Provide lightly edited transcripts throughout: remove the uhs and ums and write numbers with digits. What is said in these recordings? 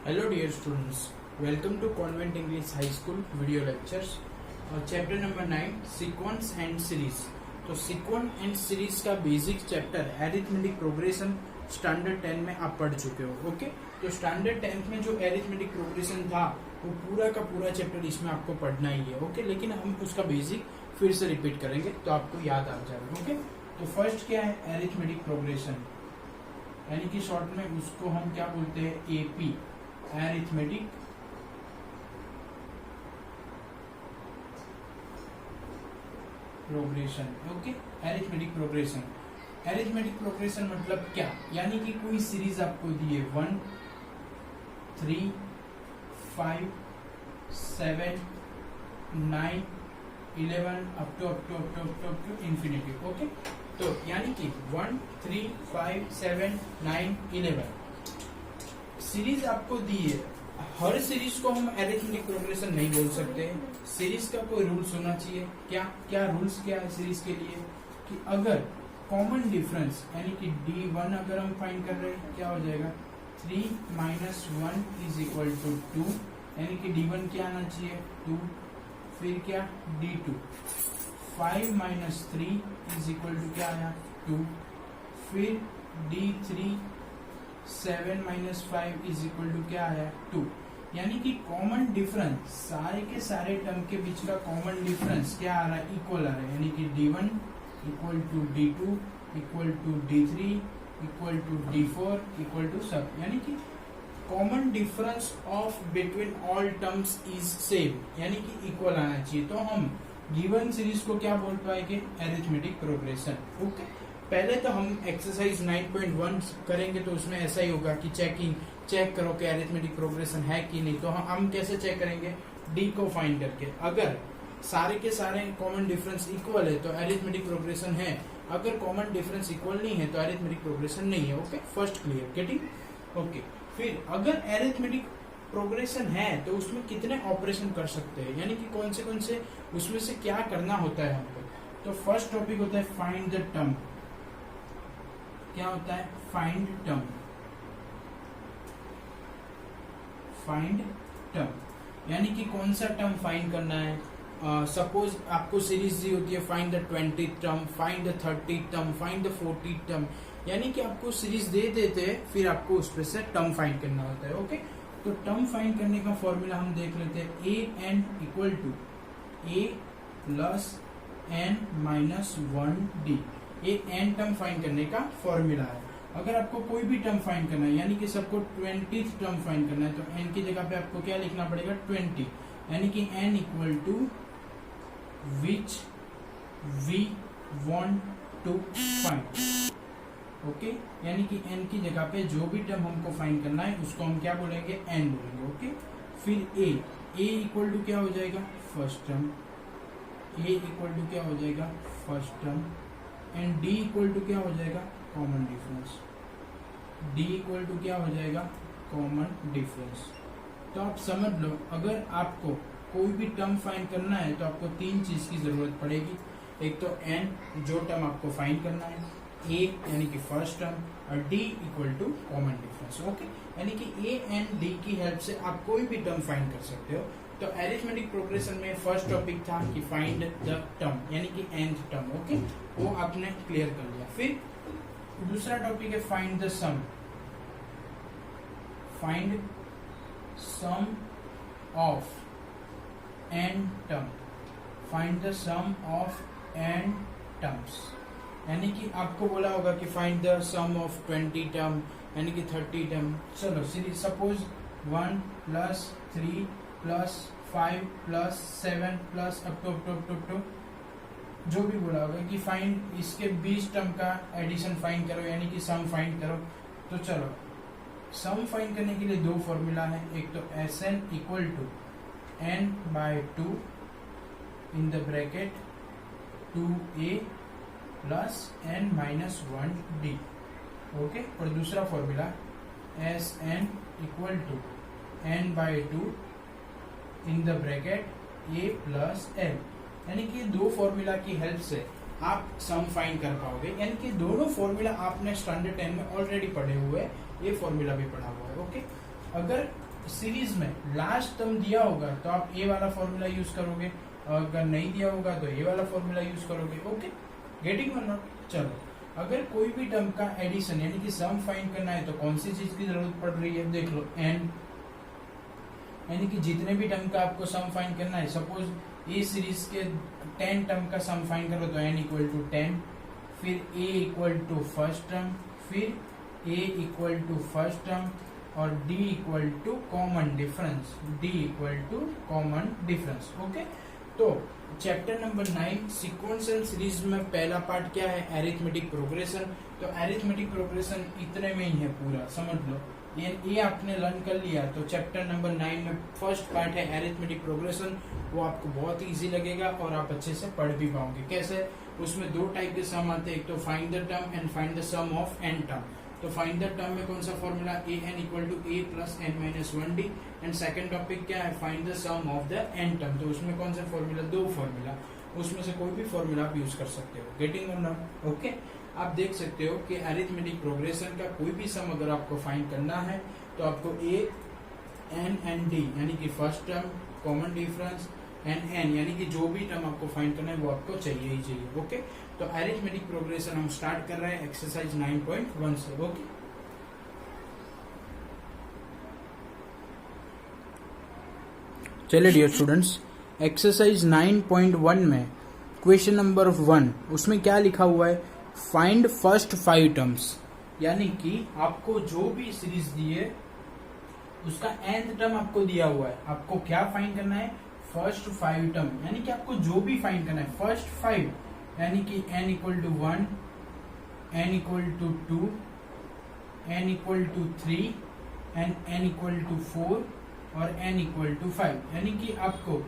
Hello dear students, welcome to Convent English High School video lectures. Chapter number 9 Sequence and Series. तो sequence and series का basic chapter arithmetic progression standard 10 में आप पढ़ चुके हो. Okay, तो standard 10 में जो अरिथमेटिक प्रोग्रेशन था वो पूरा का पूरा चैप्टर इसमें आपको पढ़ना ही है. ओके, लेकिन हम उसका बेसिक फिर से रिपीट करेंगे तो आपको याद आ जाएगा. ओके, तो फर्स्ट क्या है अरिथमेटिक प्रोग्रेशन, यानी कि शॉर्ट में उसको हम क्या बोलते हैं AP, arithmetic progression. Okay, arithmetic progression. Arithmetic progression मतलब क्या, यानी कि कोई सीरीज आपको दी है 1 3 5 7 9 11 अप टू इंफिनिटी. ओके, तो यानी कि 1 3 5 7 9 11 सीरीज आपको दी है. हर सीरीज को हम अरिथमेटिक प्रोग्रेशन नहीं बोल सकते. सीरीज का कोई रूल्स होना चाहिए. क्या क्या रूल्स क्या है सीरीज के लिए, कि अगर कॉमन डिफरेंस यानी कि D1 अगर हम फाइंड कर रहे हैं क्या हो जाएगा 3 - 1 = 2, यानी कि D1 क्या आना चाहिए 2. फिर क्या D2 5 - 3 = क्या आया 2. फिर D3 7 - 5 = क्या आया 2. यानी कि कॉमन डिफरेंस सारे के सारे टर्म के बीच का कॉमन डिफरेंस क्या आ रहा है इक्वल आ रहा है, यानी कि D1 = D2 = D3 = D4 = सब, यानी कि common difference of between all terms is same, यानी कि इक्वल आना चाहिए. तो हम गिवन सीरीज को क्या बोल पाएंगे अरिथमेटिक प्रोग्रेशन. ओके, पहले तो हम एक्सरसाइज 9.1 करेंगे तो उसमें ऐसा ही होगा कि चेक करो कि अरिथमेटिक प्रोग्रेशन है कि नहीं. तो हम कैसे चेक करेंगे डी को फाइंड करके. अगर सारे के सारे कॉमन डिफरेंस इक्वल है तो अरिथमेटिक प्रोग्रेशन है. अगर कॉमन डिफरेंस इक्वल नहीं है तो अरिथमेटिक प्रोग्रेशन नहीं है. Okay, first clear getting. Okay, फिर अगर अरिथमेटिक प्रोग्रेशन है तो उसमें कितने ऑपरेशन कर सकते हैं, यानी कि कौन से उसमें से क्या करना होता है हमको. तो फर्स्ट टॉपिक होता है फाइंड द टर्म. क्या होता है फाइंड टर्म. फाइंड टर्म यानी कि कौन सा टर्म फाइंड करना है. सपोज आपको सीरीज दी होती है find the 20th term, find the 30th term, find the 40th term, यानी कि आपको सीरीज दे देते हैं फिर आपको उस पर से टर्म फाइंड करना होता है. ओके, तो टर्म फाइंड करने का फॉर्मूला हम देख लेते हैं. an = a + n - 1d. ये n टर्म फाइंड करने का फॉर्मूला है. अगर आपको कोई भी टर्म फाइंड करना है, यानी कि सबको 20th टर्म फाइंड करना है, तो n की जगह पे आपको क्या लिखना पड़ेगा 20, यानी कि n = which we want to find. Okay, यानी कि n की जगह पे जो भी टर्म हमको फाइंड करना है उसको हम क्या बोलेंगे n बोलेंगे. ओके, फिर a = क्या हो जाएगा फर्स्ट टर्म. a = क्या हो जाएगा फर्स्ट टर्म. एंड d = क्या हो जाएगा कॉमन डिफरेंस. d = क्या हो जाएगा कॉमन डिफरेंस. तो आप समझ लो अगर आपको कोई भी टर्म फाइंड करना है तो आपको तीन चीज की जरूरत पड़ेगी. एक तो n जो टर्म आपको फाइंड करना है, a यानी कि फर्स्ट टर्म, और d = कॉमन डिफरेंस. ओके, यानी कि a एंड d की हेल्प से आप कोई भी टर्म फाइंड कर सकते हो. तो अरिथमेटिक प्रोग्रेशन में फर्स्ट टॉपिक था कि फाइंड द टर्म, यानी कि nth टर्म. ओके, वो आपने क्लियर कर लिया. फिर दूसरा टॉपिक है find the sum. Find sum of n term. Find the sum of n terms, यानी कि आपको बोला होगा कि find the sum of 20 term, यानी कि 30 टर्म. चलो सीरीज सपोज 1 + 3 + 5 + 7 + अप टू जो भी बोला होगा कि फाइंड इसके 20 टर्म का एडिशन फाइंड करो, यानी कि सम फाइंड करो. तो चलो सम फाइंड करने के लिए दो फॉर्मूला है. एक तो Sn = n/2 in the bracket 2a + n - 1d. Okay, और दूसरा formula Sn = n/2 in the bracket a + l, यानी कि दो फॉर्मूला की हेल्प से आप सम फाइंड कर पाओगे. यानी कि दोनों फॉर्मूला आपने स्टैंडर्ड 10 में ऑलरेडी पढ़े हुए, ये फॉर्मूला भी पढ़ा हुआ है. ओके, अगर सीरीज में लास्ट टर्म दिया होगा तो आप ए वाला फॉर्मूला यूज करोगे, अगर नहीं दिया होगा तो ए वाला फॉर्मूला यूज करोगे। ओके, गेटिंग और नॉट। चलो, अगर कोई भी टर्म का एडिशन यानी कि सम फाइंड करना है तो कौन सी चीज की जरूरत पड़ रही है, देख लो एन, यानी कि जितने भी टर्म का आपको सम फाइंड करना है, सपोज ए सीरीज के 10 टर्म का सम फाइंड करो तो n इक्वल टू 10, फिर a equal to first term, फिर a equal to first term और d equal to common difference, d equal to common difference. Okay, तो चैप्टर नंबर 9 सीक्वेंशियल सीरीज में पहला part क्या है, एरिथमेटिक प्रोग्रेशन। तो arithmetic progression इतने में ही है पूरा, समझ लो। ये आपने लर्न कर लिया तो चैप्टर नंबर 9 में फर्स्ट पार्ट है एरिथमेटिक प्रोग्रेशन, वो आपको बहुत इजी लगेगा और आप अच्छे से पढ़ भी पाओगे। कैसे, उसमें दो टाइप के सम आते हैं, एक तो find the term and find the sum of n term. तो फाइंड द टर्म में कौन सा formula, a n equal to a plus n minus 1d, and second topic क्या है, find the sum of the n term. तो उसमें कौन सा फॉर्मूला, दो फॉर्मूला, उसमें से कोई भी फॉर्मूला आप यूज कर सकते हो। गेटिंग और नॉट। ओके, आप देख सकते हो कि अरिथमेटिक प्रोग्रेशन का कोई भी सम अगर आपको फाइंड करना है तो आपको ए एन एंड डी यानी कि first term, common difference and n यानी कि जो भी टर्म आपको फाइंड करना है वो आपको चाहिए ही चाहिए। ओके, तो अरिथमेटिक प्रोग्रेशन हम स्टार्ट कर रहे हैं एक्सरसाइज 9.1 से। ओके, चलिए डियर स्टूडेंट्स, एक्सरसाइज 9.1 में क्वेश्चन नंबर 1 उसमें क्या लिखा हुआ है, फाइंड फर्स्ट 5 टर्म्स, यानी कि आपको जो भी सीरीज दी है उसका nth टर्म आपको दिया हुआ है, आपको क्या फाइंड करना है, फर्स्ट 5 टर्म, यानी कि आपको जो भी फाइंड करना है फर्स्ट 5, यानी कि n equal to 1, n equal to 2, n equal to 3 and n equal to 4 और n इक्वल टू 5, यानी कि आपको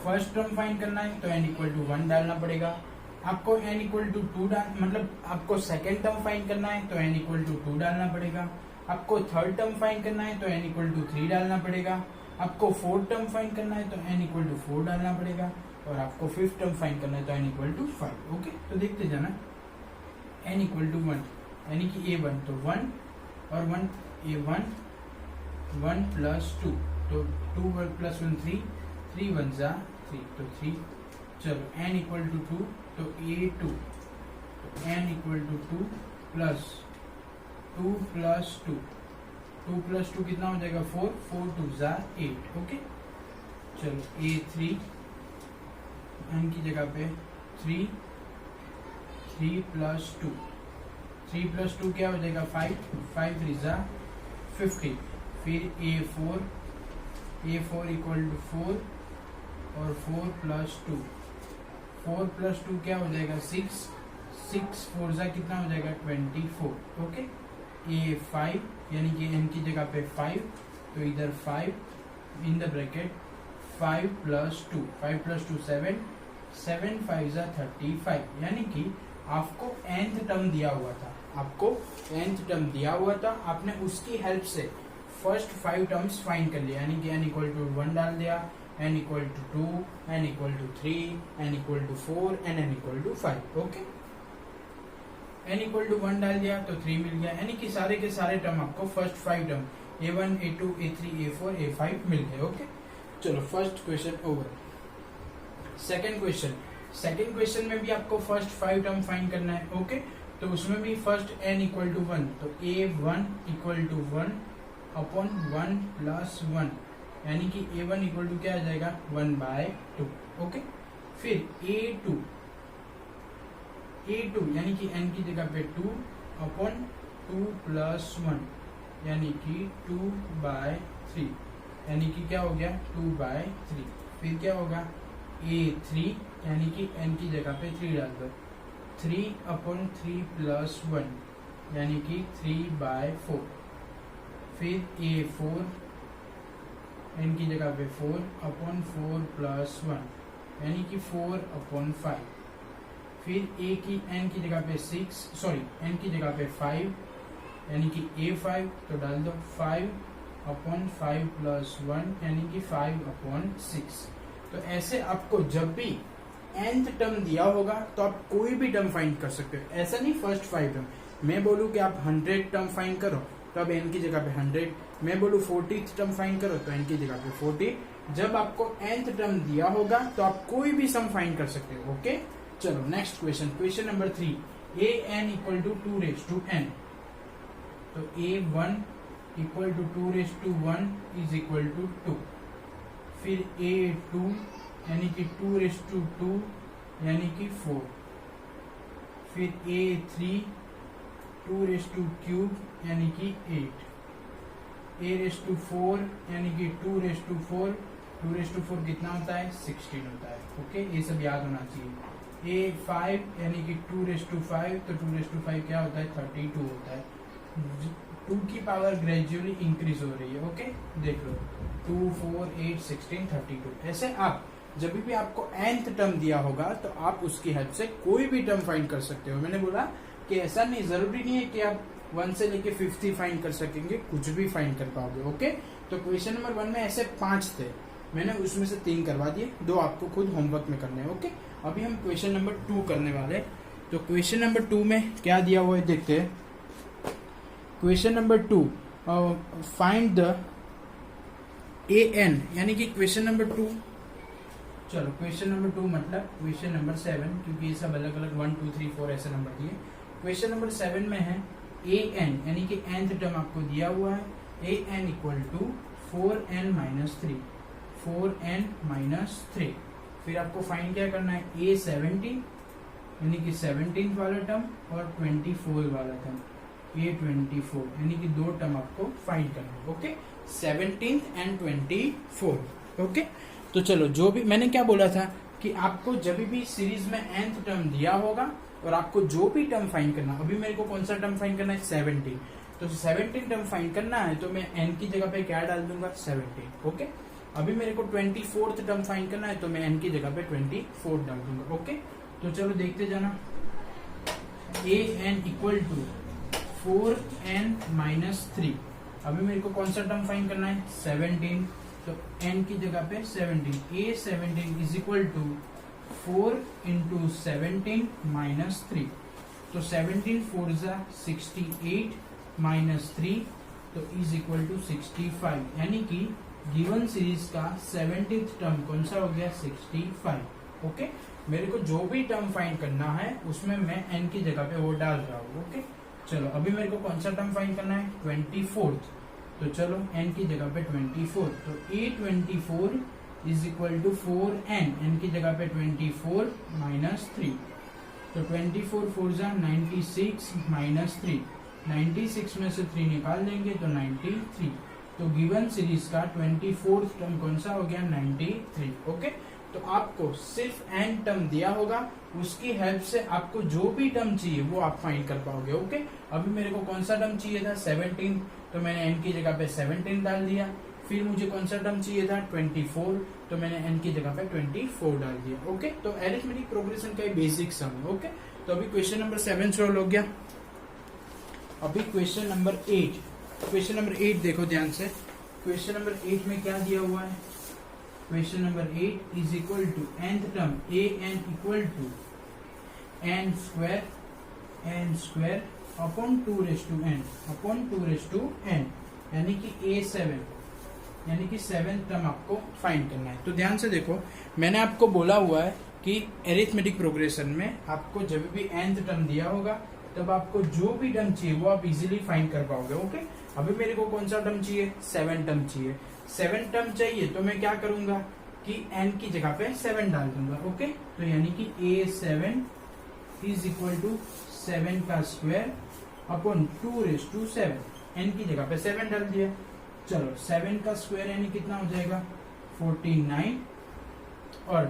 फर्स्ट टर्म फाइंड करना है तो n इक्वल टू 1 डालना पड़ेगा, आपको n इक्वल टू 2 मतलब आपको सेकेंड टर्म फाइंड करना है तो n इक्वल टू 2 डालना पड़ेगा, आपको थर्ड टर्म फाइंड करना है तो n इक्वल टू 3 डालना पड़ेगा, आपको फोर्थ टर्म फाइंड करना है तो n इक्वल टू 4 डालना पड़ेगा और आपको फिफ्थ टर्म फाइंड करना है तो n इक्वल टू 5। ओके, तो देखते जाना, n इक्वल टू 1 यानी कि a1 तो 1 और 1 a1 1 प्लस 2 तो 2 प्लस 1 3, 3 1 जा 3 तो 3। चलो n इक्वल टू 2 तो a2 तो n equal to 2 plus 2 plus 2, 2 plus 2 कितना हो जाएगा 4, 4 2 जा 8। ओके, चलो a3 n की जगह पे 3, 3 प्लस 2, 3 प्लस 2 क्या हो जाएगा 5, 5 3 जा 50, फिर a4, a4 इक्वल टू 4 और 4 प्लस 2, 4 प्लस 2 क्या हो जाएगा 6, 6 4 जा कितना हो जाएगा 24। ओके, a5 यानी कि n की जगह पे 5 तो इधर 5 in the bracket 5 plus 2, 5 plus 2 7, 7 5 जा 35, यानी कि आपको nth टर्म दिया हुआ था, आपको nth टर्म दिया हुआ था, आपने उसकी हेल्प से फर्स्ट 5 टर्म्स फाइंड कर लिया, यानी कि n इक्वल टू 1 डाल दिया, n equal to 2, n equal to 3, n equal to 4 and n equal to 5। Okay, n equal to 1 डाल दिया तो 3 मिल गया, यानी कि सारे के सारे टर्म आपको first 5 term a1 a2 a3 a4 a5 मिल गए। ओके, चलो first question over. Second question, second question में भी आपको फर्स्ट 5 टर्म फाइंड करना है। ओके, तो उसमें भी फर्स्ट n इक्वल टू 1 तो a1 equal to 1 upon 1 plus 1, यानी कि a1 इक्वल टू क्या आ जाएगा 1/2। ओके, फिर a2 यानी कि n की जगह पे 2 अपॉन 2 प्लस 1 यानी कि 2/3, यानी कि क्या हो गया 2/3। फिर क्या होगा a3 यानी कि n की जगह पे 3 डाल दो, 3 अपॉन 3 प्लस 1 यानी कि 3/4। फिर a4 n की जगह पे 4 अपॉन 4 प्लस 1 यानी कि 4 अपॉन 5। फिर n की जगह पे 6, सॉरी n की जगह पे 5 यानी कि a5 तो डाल दो 5 अपॉन 5 प्लस 1 यानी कि 5 अपॉन 6। तो ऐसे आपको जब भी nth टर्म दिया होगा तो आप कोई भी टर्म फाइंड कर सकते हो, ऐसा नहीं फर्स्ट 5 टर्म। मैं बोलूं कि आप 100 टर्म फाइंड करो तो अब n की जगह पे 100, मैं बोलूँ 40th टर्म फाइंड करो तो n की जगह पे 40। जब आपको nth टर्म दिया होगा तो आप कोई भी सम फाइंड कर सकते हो। ओके, चलो next question, question number 3, an equal to 2n, तो a1 equal to 2 is equal to 2, फिर a2 यानी कि 2 यानी कि 4, फिर a3 2 यानी कि 8, a4 यानी कि 2 कितना होता है 16 होता है। ओके, ये सब याद होना चाहिए। a5 यानी कि 2 तो 2 क्या होता है 32 होता है। 2 की पावर ग्रेजुअली इंक्रीज हो रही है। ओके, देख लो 2 4 8 16 32। ऐसे आप जब भी आपको nth टर्म दिया होगा तो आप उसकी हेल्प से कोई भी टर्म फाइंड कर सकते हो। मैंने बोला कि ऐसा नहीं, जरूरी नहीं है कि आप 1 से लेके 50 फाइंड कर सकेंगे, कुछ भी फाइंड कर पाओगे। ओके, तो क्वेश्चन नंबर 1 में ऐसे 5 थे, मैंने उसमें से 3 करवा दिए, 2 आपको खुद होमवर्क में करने हैं। ओके, अभी हम क्वेश्चन नंबर 2 करने वाले। तो क्वेश्चन नंबर 2 में क्या दिया हुआ है देखते हैं। Question number 2, find the an, यानी कि क्वेश्चन नंबर 2, चलो क्वेश्चन नंबर 2 मतलब क्वेश्चन नंबर 7, क्योंकि ये सब अलग अलग 1 2 3 4 ऐसे नंबर दिए। क्वेश्चन नंबर 7 में है an, यानी कि nth टर्म आपको दिया हुआ है। an equal to 4n minus 3, फिर आपको फाइंड क्या करना है, a17 यानी कि 17th वाला टर्म और 24 वाला टर्म, a24 यानी कि 2 टर्म आपको फाइंड करना है। Okay, 17th and 24। ओके, तो चलो, जो भी मैंने क्या बोला था कि आपको जब भी सीरीज में nth टर्म दिया होगा और आपको जो भी टर्म फाइंड करना, अभी मेरे को कौन सा टर्म फाइंड करना है 17, तो 17 टर्म फाइंड करना है तो मैं n की जगह पे क्या डाल दूंगा 17। ओके, अभी मेरे को 24th टर्म फाइंड करना है तो मैं n की जगह पे 24 डाल दूंगा। ओके, तो चलो देखते जाना। an equal to 4n minus 3, अभी मेरे को कौन सा टर्म फाइंड करना है 17, तो n की जगह पे 17, a17 is equal to 4 into 17 minus 3, तो 17 4 जा 68 माइनस 3 तो इज इक्वल टू 65, यानी कि गिवन सीरीज का 70th टर्म कौन सा हो गया 65। ओके, मेरे को जो भी टर्म फाइंड करना है उसमें मैं n की जगह पे वो डाल रहा हूँ। ओके, चलो अभी मेरे को कौन सा टर्म फाइंड करना है 24th, तो चलो n की जगह पे 24, तो a24 is equal to 4n, n की जगह पे 24 माइनस 3, तो 24 4 जा 96 माइनस 3, 96 में से 3 निकाल देंगे तो 93, तो गिवन सीरीज का 24th टर्म कौन सा हो गया 93। ओके, तो आपको सिर्फ n टर्म दिया होगा, उसकी हेल्प से आपको जो भी टर्म चाहिए वो आप फाइंड कर पाओगे। ओके, अभी मेरे को कौन सा टर्म चाहिए था 17, तो मैंने n की जगह पे 17 डाल दिया। फिर मुझे कौन सा टर्म चाहिए था 24, तो मैंने n की जगह पे 24 डाल दिया। ओके, तो अरिथमेटिक प्रोग्रेशन का बेसिक सम है। ओके, तो अभी क्वेश्चन नंबर 7 सॉल्व हो गया। अभी क्वेश्चन नंबर 8, क्वेश्चन नंबर 8 देखो ध्यान से। क्वेश्चन नंबर 8 में क्या दिया हुआ है, question number 8 is equal to nth term an equal to n square upon 2n यानी कि a7 यानी कि 7th टर्म आपको फाइंड करना है। तो ध्यान से देखो, मैंने आपको बोला हुआ है कि अरिथमेटिक प्रोग्रेशन में आपको जब भी nth टर्म दिया होगा तब आपको जो भी टर्म चाहिए वो आप इजीली फाइंड कर पाओगे। ओके, अभी मेरे को कौन सा टर्म चाहिए 7 टर्म चाहिए। 7 टर्म चाहिए तो मैं क्या करूंगा कि n की जगह पे 7 डाल दूंगा। ओके, तो यानी कि a7 इज इक्वल टू 7 का स्क्वायर अपॉन 2⁷, n की जगह पे 7 डाल दिया। चलो 7 का स्क्वायर यानी कितना हो जाएगा 49 और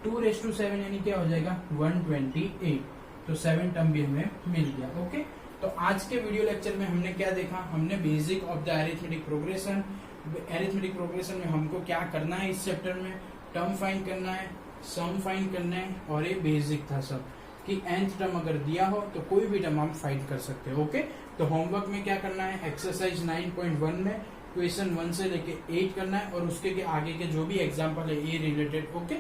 2⁷ यानी क्या हो जाएगा 128, तो 7 टर्म भी हमें मिल गया। ओके, तो आज के वीडियो लेक्चर में हमने क्या देखा, हमने basic of the arithmetic progression. Arithmetic progression में हमको क्या करना है, इस चैप्टर में टर्म फाइंड करना है, सम फाइंड करना है, और ये बेसिक था सब कि nth टर्म अगर दिया हो तो कोई भी टर्म हम फाइंड कर सकते हैं। ओके, तो होमवर्क में क्या करना है, एक्सरसाइज 9.1 में क्वेश्चन 1 से लेके 8 करना है और उसके आगे के जो भी एग्जाम्पल है ये रिलेटेड। ओके।